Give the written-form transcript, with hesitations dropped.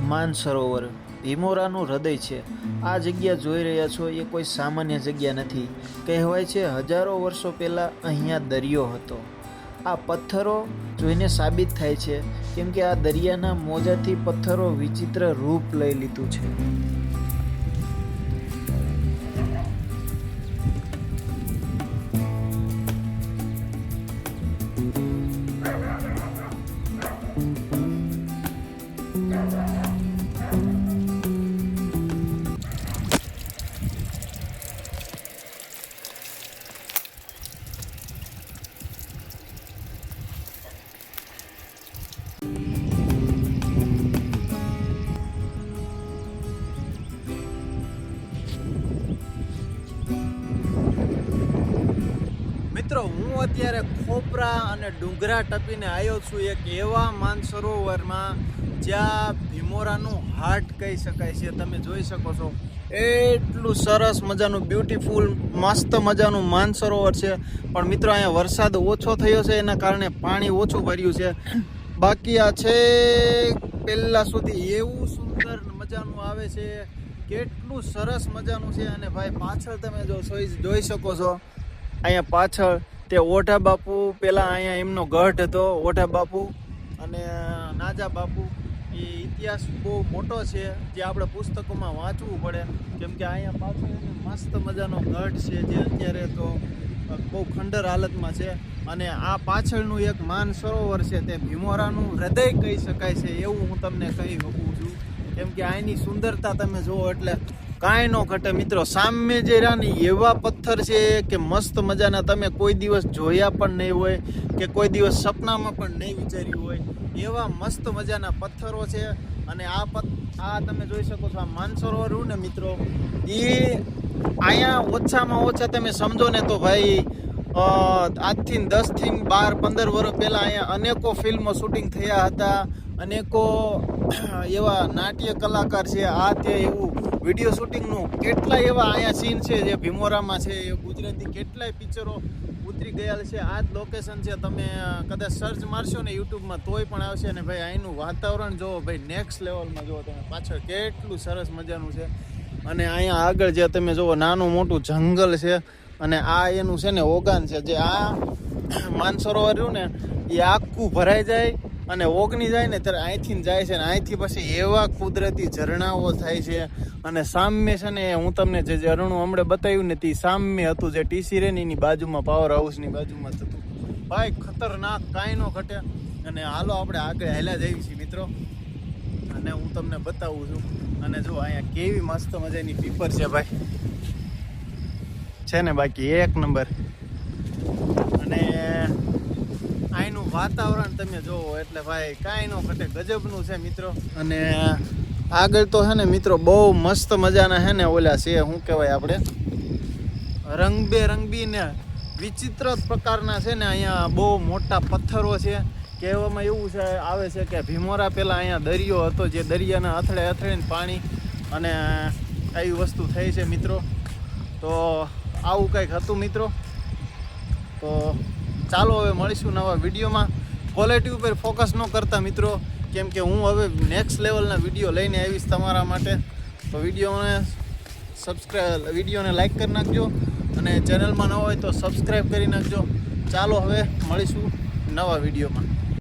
માનસરોવર ભીમોરાનું હૃદય છે। આ જગ્યા જોઈ રહ્યા છો એ કોઈ સામાન્ય જગ્યા નથી। કહેવાય છે હજારો વર્ષો પહેલાં અહીંયા દરિયો હતો। આ પથ્થરો જોઈને સાબિત થાય છે કેમ કે આ દરિયાના મોજાથી પથ્થરો વિચિત્ર રૂપ લઈ લીધું છે। મિત્રો હું અત્યારે ખોપરા અને ડુંગરા ટપીને આવ્યો છું એક એવા માનસરોવરમાં જ્યાં ભીમોરાનું હાર્ટ કહી શકાય છે। તમે જોઈ શકો છો એટલું સરસ મજાનું બ્યુટીફુલ મસ્ત મજાનું માનસરોવર છે। પણ મિત્રો અહીંયા વરસાદ ઓછો થયો છે એના કારણે પાણી ઓછું ભર્યું છે। બાકી આ છે પહેલા સુધી એવું સુંદર મજાનું આવે છે, કેટલું સરસ મજાનું છે। અને ભાઈ પાછળ તમે જોઈ શકો છો અહીંયા પાછળ તે ઓઢા બાપુ પહેલાં અહીંયા એમનો ગઢ હતો। ઓઢા બાપુ અને નાજા બાપુ એ ઇતિહાસ બહુ મોટો છે જે આપણે પુસ્તકોમાં વાંચવું પડે કેમ કે અહીંયા પાછળ મસ્ત મજાનો ગઢ છે જે અત્યારે તો બહુ ખંડર હાલતમાં છે। અને આ પાછળનું એક માનસરોવર છે તે ભીમોરાનું હૃદય કહી શકાય છે એવું હું તમને કહી શકું છું કેમ કે અહીંની સુંદરતા તમે જુઓ એટલે કાંઈ ન ઘટે। મિત્રો સામે જે રાની એવા પથ્થર છે કે મસ્ત મજાના તમે કોઈ દિવસ જોયા પણ નહીં હોય કે કોઈ દિવસ સપનામાં પણ નહીં વિચાર્યું હોય એવા મસ્ત મજાના પથ્થરો છે। અને આ તમે જોઈ શકો છો આ માનસરોવર ને મિત્રો એ અહીંયા ઓછામાં ઓછા તમે સમજો ને તો ભાઈ આજથી 10 થી 12 15 વર્ષ પહેલાં અહીંયા અનેકો ફિલ્મો શૂટિંગ થયા હતા। અનેકો એવા નાટ્ય કલાકાર છે આ તે એવું વિડીયો શૂટિંગનું કેટલાય એવા અહીંયા સીન છે જે ભીમોરામાં છે। એ ગુજરાતી કેટલાય પિક્ચરો ઉતરી ગયેલ છે। આ જ લોકેશન છે, તમે કદાચ સર્ચ મારશો ને યુટ્યુબમાં તોય પણ આવશે। અને ભાઈ અહીંનું વાતાવરણ જોવો ભાઈ નેક્સ્ટ લેવલમાં જુઓ તમે પાછળ કેટલું સરસ મજાનું છે। અને અહીંયા આગળ જે તમે જુઓ નાનું મોટું જંગલ છે અને આ એનું છે ને ઓગાન છે જે આ માનસરોવર રહ્યું ને એ આખું ભરાઈ જાય અને ઓગની જાય ને ત્યારે અહીંથી જાય છે ને અહીંથી પછી એવા કુદરતી ઝરણાઓ થાય છે। અને સામે છે ને હું તમને જે ઝરણું હમણાં બતાવ્યું ને તે સામે હતું જે ટીસી રે ને એની બાજુમાં પાવર હાઉસની બાજુમાં થતું ભાઈ ખતરનાક કાંઈ ન ઘટે। અને હાલો આપણે આગળ હાલ્યા જઈએ છીએ મિત્રો અને હું તમને બતાવું છું। અને જો અહીંયા કેવી મસ્ત મજાની પીપર છે ભાઈ છે ને બાકી એક નંબર। અને અહીંનું વાતાવરણ તમે જોવો એટલે ભાઈ કાંઈ ન ઘટે ગજબનું છે મિત્રો। અને આગળ તો છે ને મિત્રો બહુ મસ્ત મજાના છે ને ઓલા છે શું કહેવાય આપણે રંગબેરંગી ને વિચિત્ર પ્રકારના છે ને અહીંયા બહુ મોટા પથ્થરો છે। કહેવામાં એવું છે આવે છે કે ભીમોરા પહેલાં અહીંયા દરિયો હતો જે દરિયાના અથડે પાણી અને આવી વસ્તુ થઈ છે મિત્રો। તો આવું કંઈક હતું મિત્રો। તો ચાલો હવે મળીશું નવા વિડીયોમાં। ક્વોલિટી ઉપર ફોકસ ન કરતા મિત્રો કેમ કે હું હવે નેક્સ્ટ લેવલના વિડીયો લઈને આવીશ તમારા માટે। તો વિડીયોને લાઈક કરી નાખજો અને ચેનલમાં ન હોય તો સબસ્ક્રાઈબ કરી નાખજો। ચાલો હવે મળીશું નવા વિડીયોમાં।